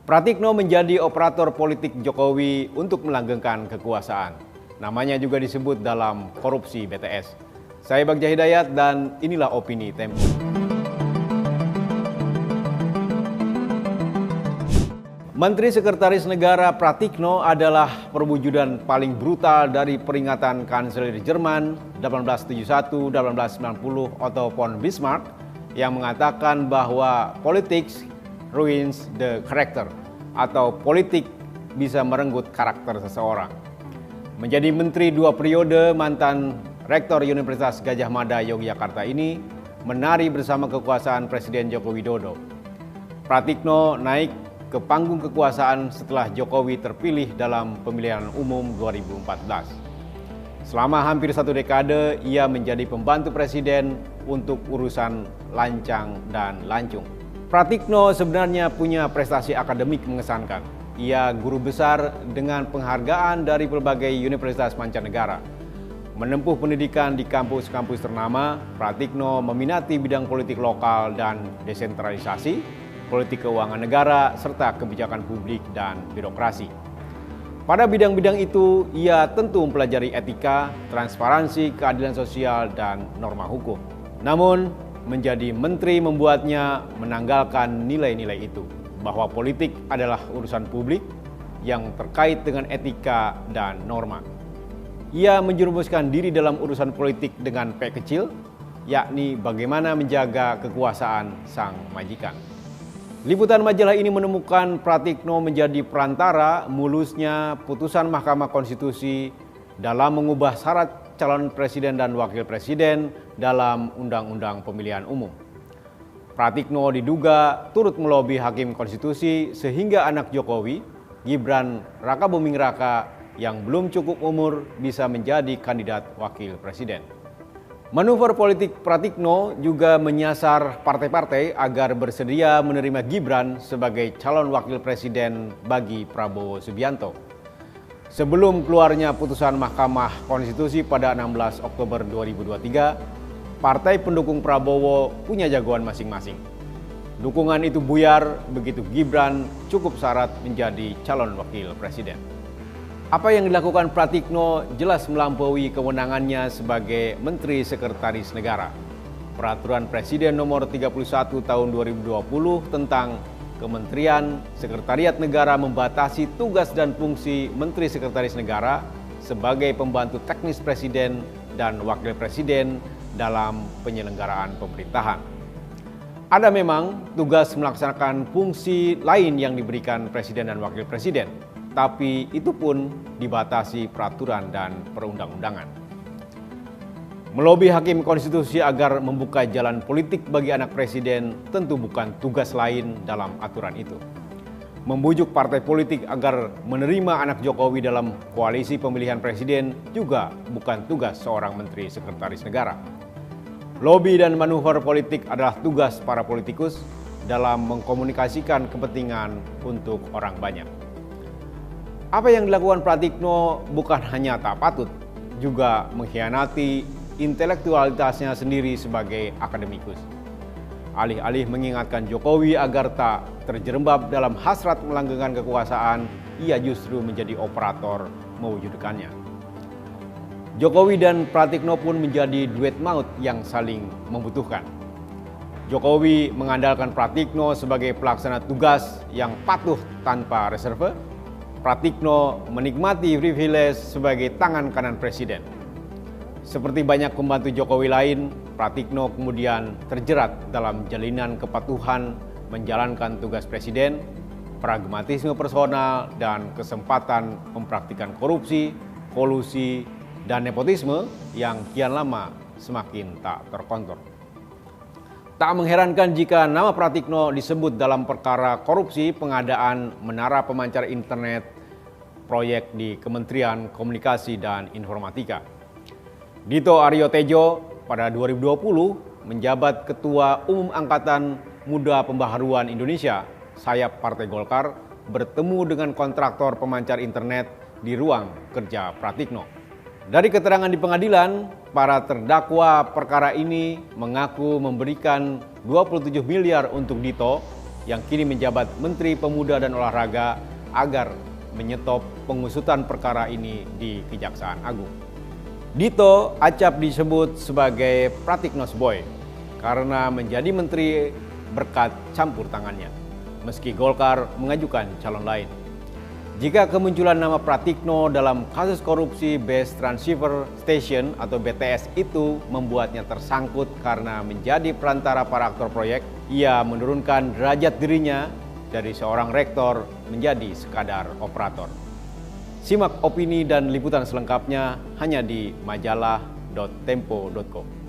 Pratikno menjadi operator politik Jokowi untuk melanggengkan kekuasaan. Namanya juga disebut dalam korupsi BTS. Saya Bagja Hidayat dan inilah opini Tempo. Menteri Sekretaris Negara Pratikno adalah perwujudan paling brutal dari peringatan Kanselir Jerman 1871-1890 Otto von Bismarck yang mengatakan bahwa politics ruins the character atau politik bisa merenggut karakter seseorang. Menjadi menteri 2 periode, mantan Rektor Universitas Gadjah Mada Yogyakarta ini menari bersama kekuasaan Presiden Joko Widodo. Pratikno naik ke panggung kekuasaan setelah Jokowi terpilih dalam pemilihan umum 2014. Selama hampir 1 dekade, ia menjadi pembantu presiden untuk urusan lancang dan lancung. Pratikno sebenarnya punya prestasi akademik mengesankan. Ia guru besar dengan penghargaan dari berbagai universitas mancanegara. Menempuh pendidikan di kampus-kampus ternama, Pratikno meminati bidang politik lokal dan desentralisasi, politik keuangan negara, serta kebijakan publik dan birokrasi. Pada bidang-bidang itu, ia tentu mempelajari etika, transparansi, keadilan sosial, dan norma hukum. Namun, menjadi menteri membuatnya menanggalkan nilai-nilai itu, bahwa politik adalah urusan publik yang terkait dengan etika dan norma. Ia menjerumuskan diri dalam urusan politik dengan P kecil, yakni bagaimana menjaga kekuasaan sang majikan. Liputan majalah ini menemukan Pratikno menjadi perantara mulusnya putusan Mahkamah Konstitusi dalam mengubah syarat calon presiden dan wakil presiden dalam Undang-Undang Pemilihan Umum. Pratikno diduga turut melobi Hakim Konstitusi sehingga anak Jokowi, Gibran Rakabuming Raka yang belum cukup umur bisa menjadi kandidat wakil presiden. Manuver politik Pratikno juga menyasar partai-partai agar bersedia menerima Gibran sebagai calon wakil presiden bagi Prabowo Subianto. Sebelum keluarnya putusan Mahkamah Konstitusi pada 16 Oktober 2023, partai pendukung Prabowo punya jagoan masing-masing. Dukungan itu buyar begitu Gibran cukup syarat menjadi calon wakil presiden. Apa yang dilakukan Pratikno jelas melampaui kewenangannya sebagai Menteri Sekretaris Negara. Peraturan Presiden Nomor 31 Tahun 2020 tentang Kementerian Sekretariat Negara membatasi tugas dan fungsi Menteri Sekretaris Negara sebagai pembantu teknis Presiden dan Wakil Presiden dalam penyelenggaraan pemerintahan. Ada memang tugas melaksanakan fungsi lain yang diberikan Presiden dan Wakil Presiden, tapi itu pun dibatasi peraturan dan perundang-undangan. Melobi Hakim Konstitusi agar membuka jalan politik bagi anak presiden tentu bukan tugas lain dalam aturan itu. Membujuk partai politik agar menerima anak Jokowi dalam koalisi pemilihan presiden juga bukan tugas seorang Menteri Sekretaris Negara. Lobi dan manuver politik adalah tugas para politikus dalam mengkomunikasikan kepentingan untuk orang banyak. Apa yang dilakukan Pratikno bukan hanya tak patut, juga mengkhianati intelektualitasnya sendiri sebagai akademikus. Alih-alih mengingatkan Jokowi agar tak terjerembab dalam hasrat melanggengkan kekuasaan, ia justru menjadi operator mewujudkannya. Jokowi dan Pratikno pun menjadi duet maut yang saling membutuhkan. Jokowi mengandalkan Pratikno sebagai pelaksana tugas yang patuh tanpa reserve. Pratikno menikmati privilege sebagai tangan kanan presiden. Seperti banyak pembantu Jokowi lain, Pratikno kemudian terjerat dalam jalinan kepatuhan menjalankan tugas presiden, pragmatisme personal, dan kesempatan mempraktikkan korupsi, kolusi, dan nepotisme yang kian lama semakin tak terkontrol. Tak mengherankan jika nama Pratikno disebut dalam perkara korupsi pengadaan menara pemancar internet proyek di Kementerian Komunikasi dan Informatika. Dito Aryo Tejo pada 2020 menjabat Ketua Umum Angkatan Muda Pembaharuan Indonesia, sayap Partai Golkar, bertemu dengan kontraktor pemancar internet di ruang kerja Pratikno. Dari keterangan di pengadilan, para terdakwa perkara ini mengaku memberikan 27 miliar untuk Dito yang kini menjabat Menteri Pemuda dan Olahraga agar menyetop pengusutan perkara ini di Kejaksaan Agung. Dito acap disebut sebagai Pratiknos Boy karena menjadi menteri berkat campur tangannya, meski Golkar mengajukan calon lain. Jika kemunculan nama Pratikno dalam kasus korupsi Base Transceiver Station atau BTS itu membuatnya tersangkut karena menjadi perantara para aktor proyek, ia menurunkan derajat dirinya dari seorang rektor menjadi sekadar operator. Simak opini dan liputan selengkapnya hanya di majalah.tempo.co.